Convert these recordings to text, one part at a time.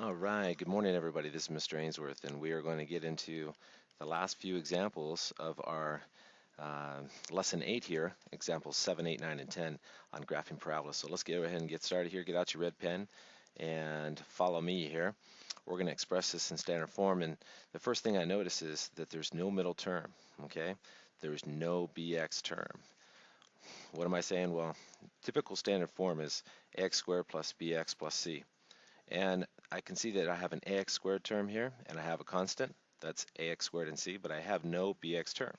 All right, good morning, everybody. This is Mr. Ainsworth, and we are going to get into the last few examples of our lesson 8 here, examples 7, 8, 9, and 10 on graphing parabolas. So let's go ahead and get started here. Get out your red pen and follow me here. We're going to express this in standard form, and the first thing I notice is that there's no middle term, okay? There's no bx term. What am I saying? Well, typical standard form is ax squared plus bx plus c. And I can see that I have an ax squared term here, and I have a constant. That's ax squared and c, but I have no bx term.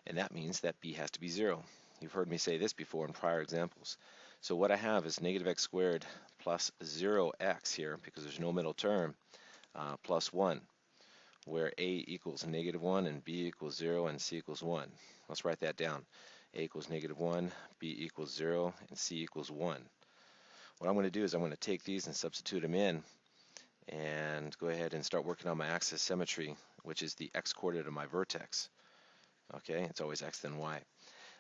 And that means that b has to be 0. You've heard me say this before in prior examples. So what I have is negative x squared plus 0x here, because there's no middle term, plus 1, where a equals negative 1, and b equals 0, and c equals 1. Let's write that down. A equals negative 1, b equals 0, and c equals 1. What I'm going to do is I'm going to take these and substitute them in and go ahead and start working on my axis symmetry, which is the x-coordinate of my vertex. Okay, it's always x then y.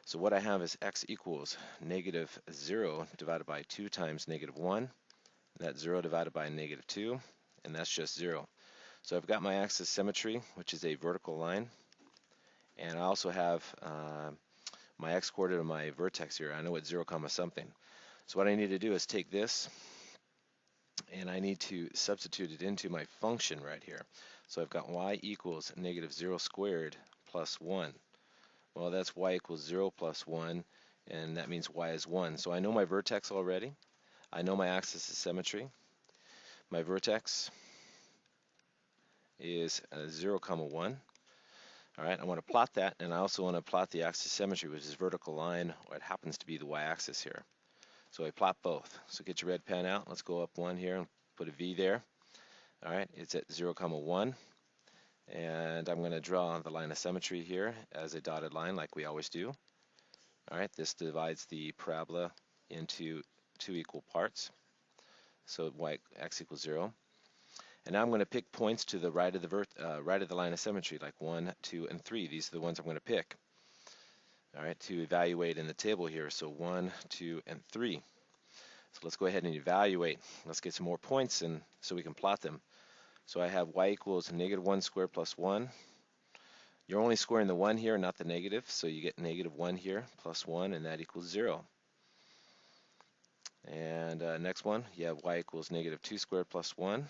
So what I have is x equals negative 0 divided by 2 times negative 1. That's 0 divided by negative 2, and that's just 0. So I've got my axis symmetry, which is a vertical line, and I also have my x-coordinate of my vertex here. I know it's 0 comma something. So what I need to do is take this and I need to substitute it into my function right here. So I've got y equals negative 0 squared plus 1. Well, that's y equals 0 plus 1, and that means y is 1. So I know my vertex already. I know my axis of symmetry. My vertex is 0 comma 1. All right, I want to plot that, and I also want to plot the axis of symmetry, which is vertical line, or it happens to be the y-axis here. So I plot both. So get your red pen out. Let's go up 1 here and put a V there. All right, it's at 0 comma 1. And I'm going to draw the line of symmetry here as a dotted line like we always do. All right, this divides the parabola into 2 equal parts. So x equals 0. And now I'm going to pick points to the right of the line of symmetry, like 1, 2, and 3. These are the ones I'm going to pick. All right, to evaluate in the table here. So 1, 2, and 3. So let's go ahead and evaluate. Let's get some more points and so we can plot them. So I have y equals negative 1 squared plus 1. You're only squaring the 1 here, not the negative, so you get negative 1 here plus 1, and that equals 0. And next one, you have y equals negative 2 squared plus 1.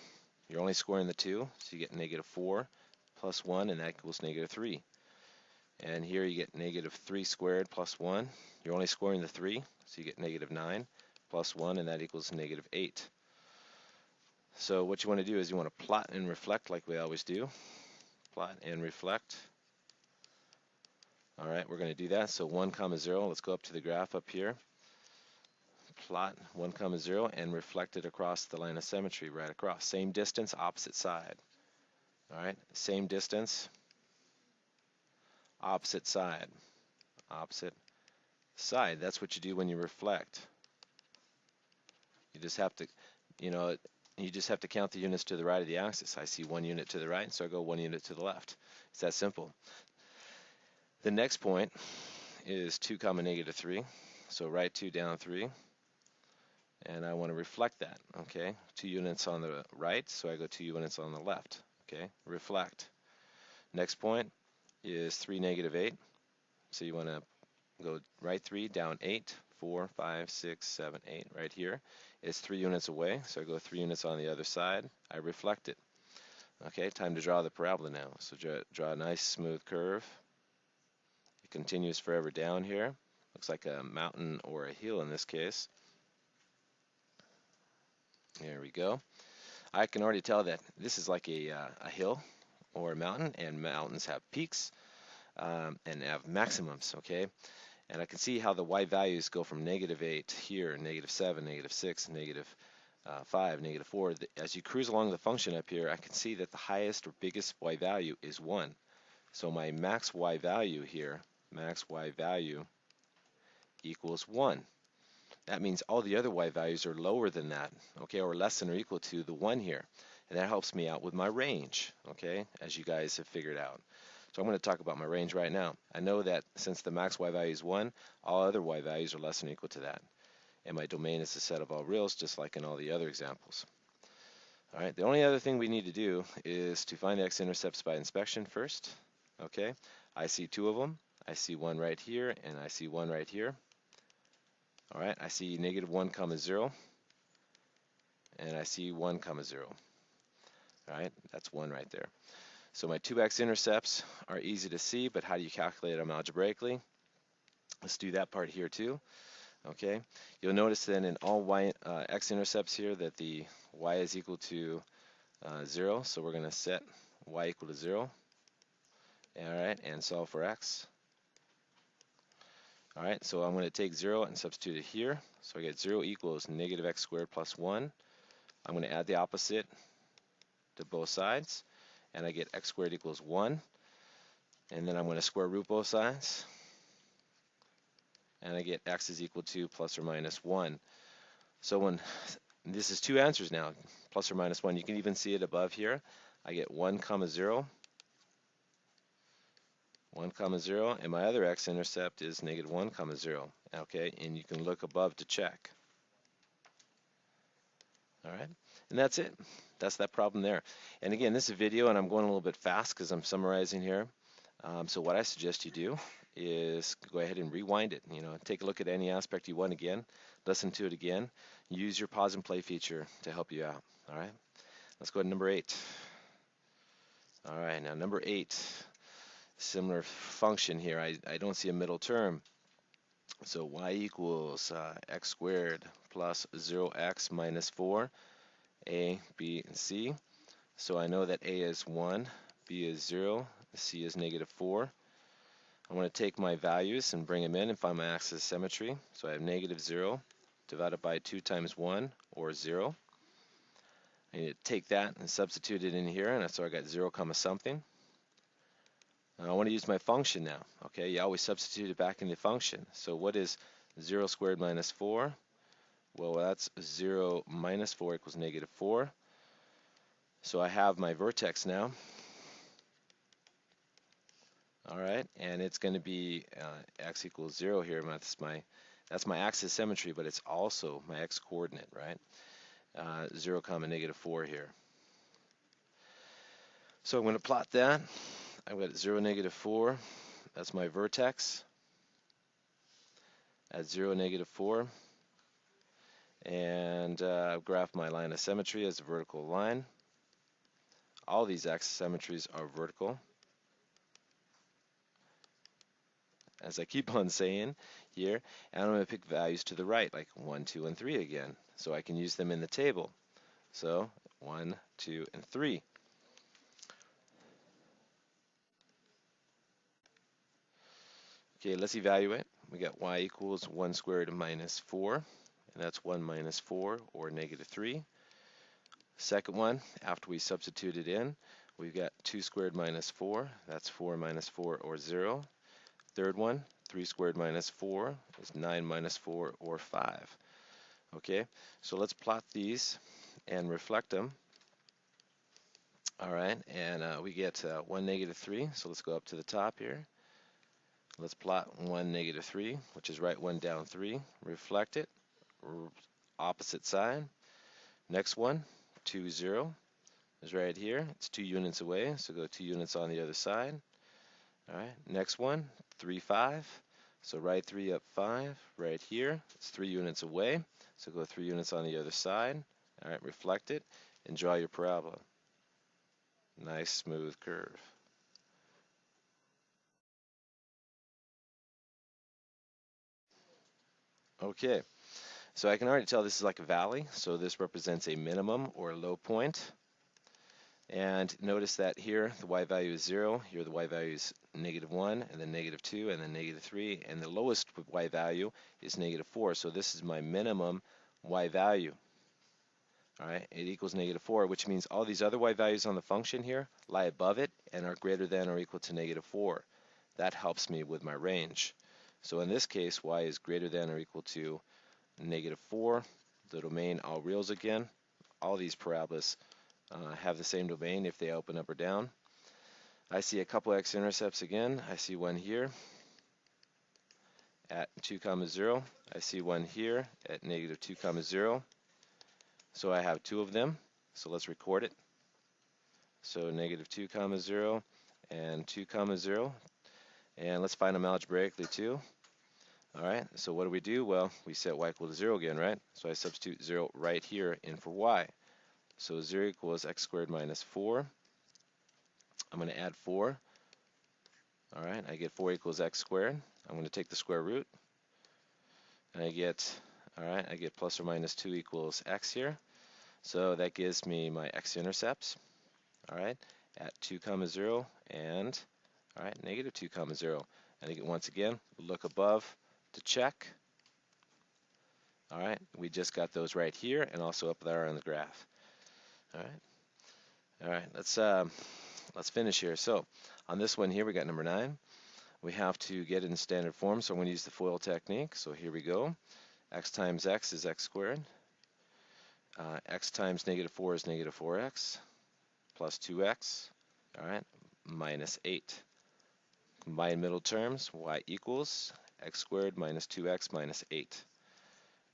You're only squaring the 2, so you get negative 4 plus 1, and that equals negative 3. And here you get negative 3 squared plus 1. You're only squaring the 3, so you get negative 9 plus 1, and that equals negative 8. So what you want to do is you want to plot and reflect like we always do. Plot and reflect. All right, we're going to do that. So 1 comma 0, let's go up to the graph up here. Plot 1 comma 0 and reflect it across the line of symmetry right across. Same distance, opposite side. All right, same distance, opposite side. Opposite side. That's what you do when you reflect. You just have to, you just have to count the units to the right of the axis. I see 1 unit to the right, so I go 1 unit to the left. It's that simple. The next point is 2 comma negative 3. So right 2 down 3. And I want to reflect that, okay? 2 units on the right, so I go 2 units on the left, okay? Reflect. Next point is 3 negative 8. So you want to go right 3, down 8, 4, 5, 6, 7, 8. Right here is 3 units away, so I go 3 units on the other side. I reflect it. Okay, time to draw the parabola now. So draw a nice smooth curve. It continues forever down here. Looks like a mountain or a hill in this case. There we go. I can already tell that this is like a hill or a mountain, and mountains have peaks and have maximums, okay? And I can see how the y values go from negative 8 here, negative 7, negative 6, negative 5, negative 4. As you cruise along the function up here, I can see that the highest or biggest y value is 1. So my max y value here, max y value equals 1. That means all the other y values are lower than that, okay, or less than or equal to the 1 here. And that helps me out with my range, okay, as you guys have figured out. So I'm going to talk about my range right now. I know that since the max y value is 1, all other y values are less than or equal to that. And my domain is the set of all reals, just like in all the other examples. All right, the only other thing we need to do is to find the x-intercepts by inspection first. Okay, I see two of them. I see one right here, and I see one right here. All right, I see -1, 0, and I see 1, 0. All right, that's one right there. So my two x-intercepts are easy to see, but how do you calculate them algebraically? Let's do that part here too. Okay, you'll notice then in all x-intercepts here that the y is equal to 0, so we're going to set y equal to 0. All right, and solve for x. All right, so I'm going to take 0 and substitute it here. So I get 0 equals -x squared plus 1. I'm going to add the opposite to both sides, and I get x squared equals 1. And then I'm going to square root both sides, and I get x is equal to plus or minus 1. So when this is two answers now, plus or minus 1. You can even see it above here. I get 1, 0, 1, 0, and my other x-intercept is -1, 0. Okay, and you can look above to check. All right, and that's it. That's that problem there. And again, this is a video, and I'm going a little bit fast because I'm summarizing here. So what I suggest you do is go ahead and rewind it. Take a look at any aspect you want again, listen to it again, use your pause and play feature to help you out. All right, let's go to number 8. All right, now number 8, similar function here. I don't see a middle term. So y equals x squared plus 0x minus 4, a, b, and c. So I know that a is 1, b is 0, c is -4. I want to take my values and bring them in and find my axis symmetry. So I have -0 divided by 2 times 1, or 0. I need to take that and substitute it in here, and so I got 0, something. I want to use my function now. Okay, you always substitute it back in the function. So what is 0 squared minus 4? Well, that's 0 minus 4 equals -4. So I have my vertex now. All right, and it's going to be x equals 0 here. That's my axis symmetry, but it's also my x coordinate, right? 0, -4 here. So I'm going to plot that. I've got 0, -4. That's my vertex at 0, -4. And graph my line of symmetry as a vertical line. All these axis symmetries are vertical. As I keep on saying here, and I'm going to pick values to the right, like 1, 2, and 3 again, so I can use them in the table. So 1, 2, and 3. Okay, let's evaluate. We got y equals 1 squared minus 4, and that's 1 minus 4, or -3. Second one, after we substitute it in, we've got 2 squared minus 4, that's 4 minus 4, or 0. Third one, 3 squared minus 4 is 9 minus 4, or 5. Okay, so let's plot these and reflect them. All right, and we get 1, -3, so let's go up to the top here. Let's plot 1, -3, which is write 1 down 3, reflect it, opposite side. Next one, 2, 0, is right here. It's 2 units away, so go 2 units on the other side. All right, next one, 3, 5. So write 3 up 5 right here. It's 3 units away, so go 3 units on the other side. All right, reflect it and draw your parabola. Nice smooth curve. Okay, so I can already tell this is like a valley, so this represents a minimum or a low point. And notice that here the y value is 0, here the y value is -1, and then -2, and then -3, and the lowest y value is -4, so this is my minimum y value. All right, it equals -4, which means all these other y values on the function here lie above it and are greater than or equal to -4. That helps me with my range. So in this case, y is greater than or equal to -4. The domain all reals again. All these parabolas have the same domain if they open up or down. I see a couple x-intercepts again. I see one here at 2, 0. I see one here at -2, 0. So I have 2 of them. So let's record it. So negative 2 comma 0 and 2 comma 0. And let's find them algebraically too. All right, so what do? Well, we set y equal to 0 again, right? So I substitute 0 right here in for y. So 0 equals x squared minus 4. I'm going to add 4. All right, I get 4 equals x squared. I'm going to take the square root. And I get, all right, I get plus or minus 2 equals x here. So that gives me my x-intercepts, all right, at 2 comma 0 and, all right, negative 2 comma 0. And again, once again, look above to check. All right, we just got those right here and also up there on the graph. All right, let's finish here. So on this one here, we got number 9. We have to get it in standard form, so I'm going to use the FOIL technique. So here we go. X times x is x squared. X times negative 4 is negative 4x plus 2x, all right, minus 8. Combine middle terms, y equals x squared minus 2x minus 8,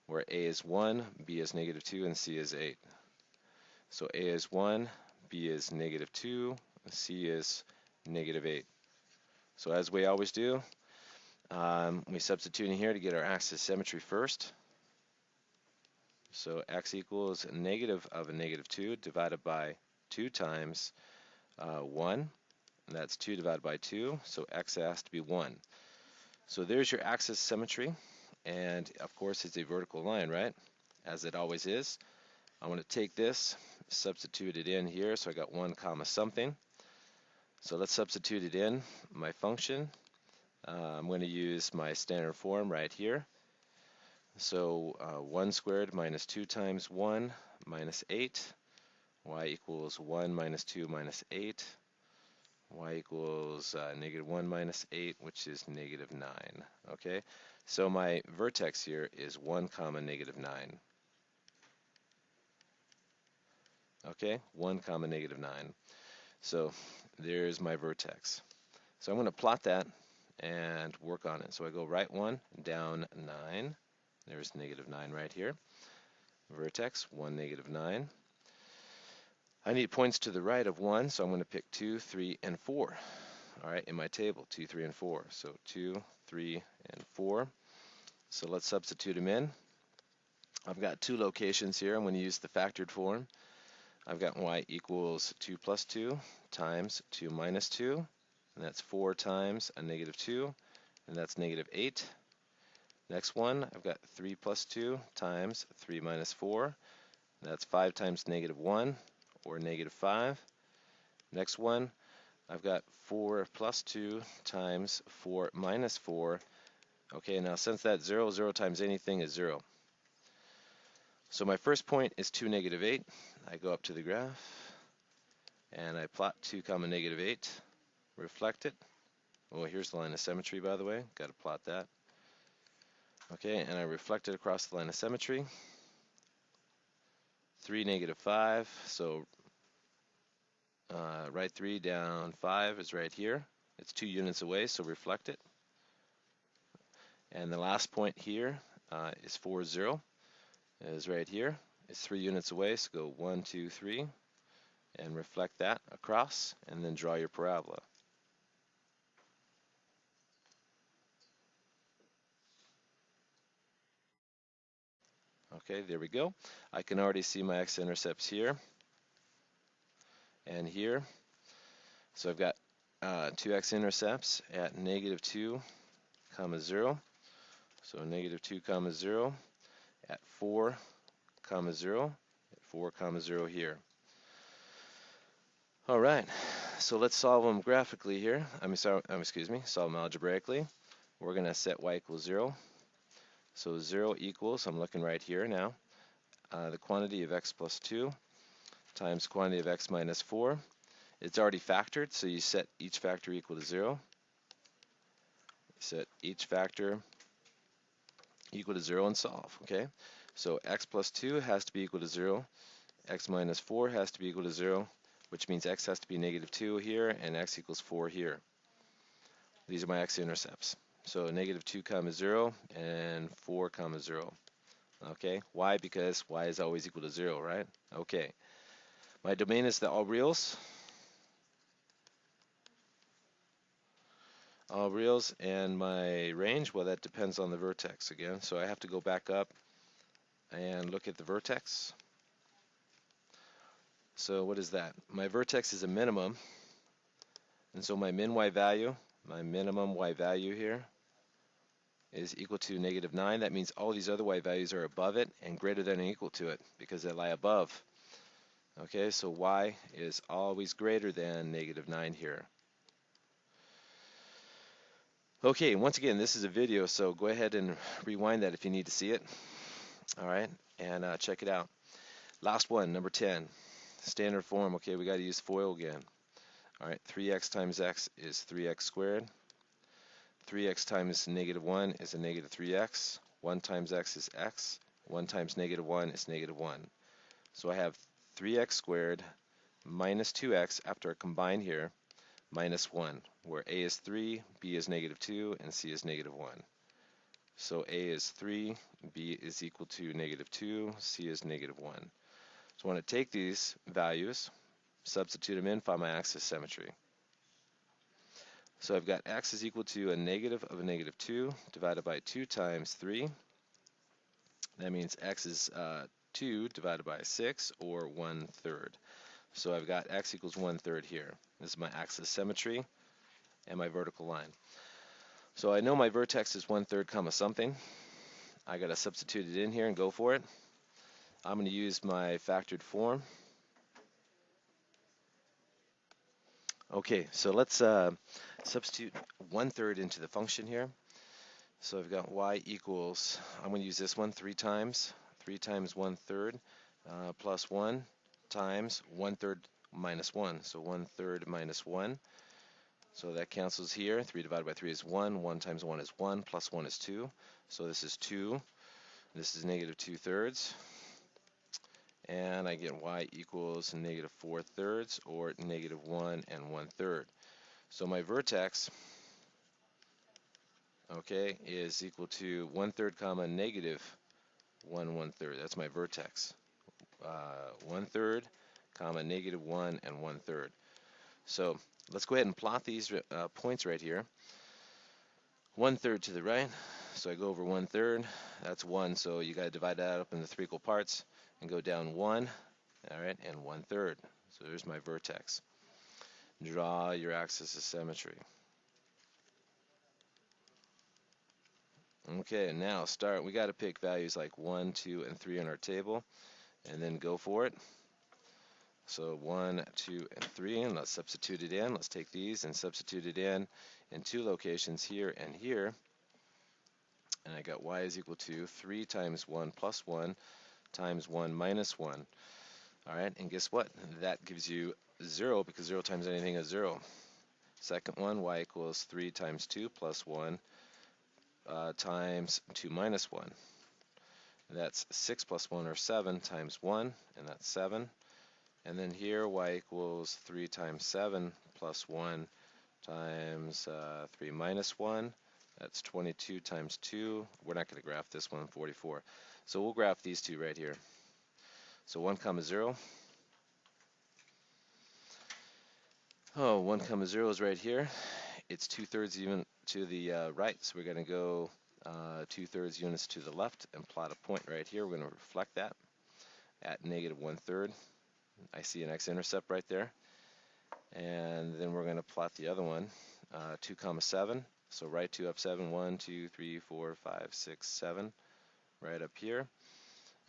where a is 1, b is negative 2, and c is 8. So a is 1, b is negative 2, and c is negative 8. So as we always do, we substitute in here to get our axis symmetry first. So x equals negative of a negative 2 divided by 2 times 1. And that's 2 divided by 2, so x has to be 1. So there's your axis symmetry, and of course it's a vertical line, right? As it always is. I'm going to take this, substitute it in here, so I got 1 comma something. So let's substitute it in my function. I'm going to use my standard form right here. So 1 squared minus 2 times 1 minus 8. Y equals 1 minus 2 minus 8. Y equals negative 1 minus 8, which is negative 9. Okay, so my vertex here is 1 comma negative 9. Okay, 1 comma negative 9. So there's my vertex. So I'm going to plot that and work on it. So I go right 1, down 9. There's negative 9 right here. Vertex, 1, negative 9. I need points to the right of 1, so I'm going to pick 2, 3, and 4. All right, in my table, 2, 3, and 4. So 2, 3, and 4. So let's substitute them in. I've got 2 locations here. I'm going to use the factored form. I've got y equals 2 plus 2 times 2 minus 2. And that's 4 times a negative 2. And that's negative 8. Next one, I've got 3 plus 2 times 3 minus 4. And that's 5 times negative 1, or negative 5. Next one, I've got 4 plus 2 times 4 minus 4. Okay, now since that's 0, 0 times anything is 0. So my first point is 2, negative 8. I go up to the graph, and I plot 2 comma negative 8, reflect it. Oh, here's the line of symmetry, by the way. Got to plot that. Okay, and I reflect it across the line of symmetry. 3, negative 5, so right 3 down 5 is right here. It's 2 units away, so reflect it. And the last point here is 4, 0. Is right here. It's 3 units away, so go 1, 2, 3, and reflect that across, and then draw your parabola. Okay, there we go. I can already see my x-intercepts here and here. So I've got 2 x-intercepts at negative 2 comma 0. So negative 2 comma 0 at 4 comma 0 at 4 comma 0 here. All right, so let's solve them graphically here. Solve them algebraically. We're going to set y equals 0. So 0 equals, I'm looking right here now, the quantity of x plus 2 times quantity of x minus 4. It's already factored, so you set each factor equal to 0. Set each factor equal to 0 and solve, okay? So x plus 2 has to be equal to 0. X minus 4 has to be equal to 0, which means x has to be negative 2 here, and x equals 4 here. These are my x-intercepts. So negative 2 comma 0 and 4 comma 0. Okay, why? Because y is always equal to 0, right? Okay. My domain is the all reals. All reals, and my range, well, that depends on the vertex again. So I have to go back up and look at the vertex. So what is that? My vertex is a minimum, and so my min y value, my minimum y value here, is equal to -9. That means all these other y values are above it and greater than or equal to it because they lie above. Okay, so y is always greater than -9 here. Okay, once again, this is a video, so go ahead and rewind that if you need to see it. All right, and check it out. Last one, number 10. Standard form. Okay, we got to use FOIL again. All right, 3x times x is 3x squared. 3x times -1 is a -3x. 1 times x is x. 1 times -1 is -1. So I have 3x squared minus 2x after I combine here, minus 1, where a is 3, b is -2, and c is -1. So a is 3, b is equal to -2, c is -1. So I want to take these values, substitute them in, find my axis symmetry. So I've got x is equal to a negative of a -2 divided by 2 times 3. That means x is 2 divided by 6, or 1/3. So I've got x equals 1/3 here. This is my axis symmetry and my vertical line. So I know my vertex is 1/3 comma something. I got to substitute it in here and go for it. I'm going to use my factored form. Okay, so let's substitute 1/3 into the function here. So I've got y equals, I'm going to use this one 3 times. 3 times 1/3 plus 1 times 1/3 minus 1. So 1/3 minus 1. So that cancels here. 3 divided by 3 is 1. 1 times 1 is 1. Plus 1 is 2. So this is 2. This is -2/3. And I get y equals -4/3, or -1 and 1/3. So my vertex, okay, is equal to 1/3 comma -1 1/3. That's my vertex. 1/3 comma -1 and 1/3. So let's go ahead and plot these points right here. 1/3 to the right, so I go over 1/3. That's 1, so you got to divide that up into 3 equal parts and go down 1, all right, and 1/3. So there's my vertex. Draw your axis of symmetry. Okay, now start. We got to pick values like 1, 2, and 3 on our table, and then go for it. So 1, 2, and 3, and let's substitute it in. Let's take these and substitute it in 2 locations, here and here. And I got y is equal to 3 times 1 plus 1 times 1 minus 1. All right, and guess what? That gives you 0, because 0 times anything is 0. Second one, y equals 3 times 2 plus 1 times 2 minus 1. That's 6 plus 1, or 7, times 1, and that's 7. And then here, y equals 3 times 7 plus 1 times 3 minus 1. That's 22 times 2. We're not going to graph this one, 44. So we'll graph these two right here. So 1 comma 0. Oh, 1 comma 0 is right here. It's 2/3 even to the right, so we're going to go 2/3 units to the left and plot a point right here. We're going to reflect that at -1/3. I see an x-intercept right there. And then we're going to plot the other one, 2 comma 7. So right 2 up 7, 1, 2, 3, 4, 5, 6, 7, right up here.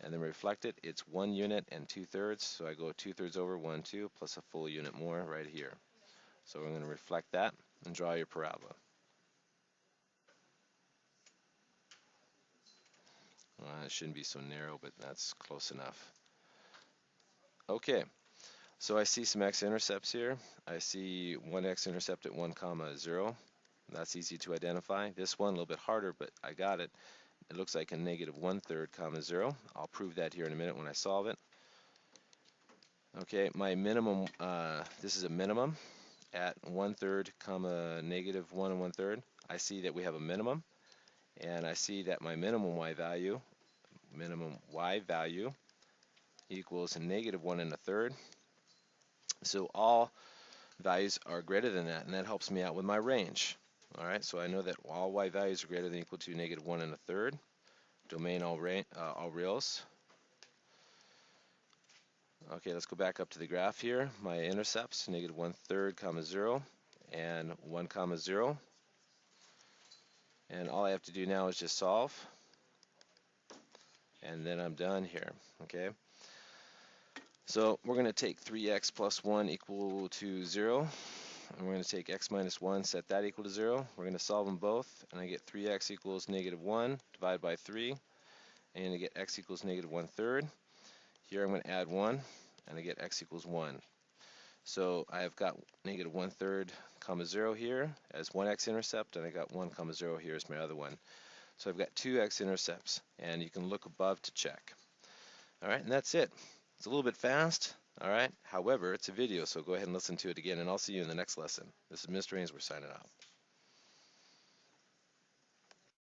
And then reflect it, it's 1 unit and 2/3, so I go 2/3 over 1, 2, plus a full unit more right here. So we're going to reflect that and draw your parabola. It shouldn't be so narrow, but that's close enough. Okay, so I see some x-intercepts here. I see one x-intercept at 1 comma 0. That's easy to identify. This one a little bit harder, but I got it. It looks like a -1/3 comma 0. I'll prove that here in a minute when I solve it. Okay, my minimum, this is a minimum at 1/3 comma -1 and 1/3. I see that we have a minimum, and I see that my minimum y value equals -1 1/3. So all values are greater than that, and that helps me out with my range. All right, so I know that all y values are greater than or equal to negative 1 1/3. Domain all reals. Okay, let's go back up to the graph here. My intercepts, negative 1/3, comma 0, and 1, comma 0. And all I have to do now is just solve, and then I'm done here, okay? So we're going to take 3x plus 1 equal to 0, and we're going to take x minus 1, set that equal to 0. We're going to solve them both, and I get 3x equals negative 1, divide by 3, and I get x equals negative 1/3. Here I'm going to add 1, and I get x equals 1. So I've got negative 1/3, comma 0 here as one x-intercept, and I got 1, comma 0 here as my other one. So I've got two x-intercepts, and you can look above to check. All right, and that's it. It's a little bit fast, all right? However, it's a video, so go ahead and listen to it again, and I'll see you in the next lesson. This is Mr. Ainsworth signing out.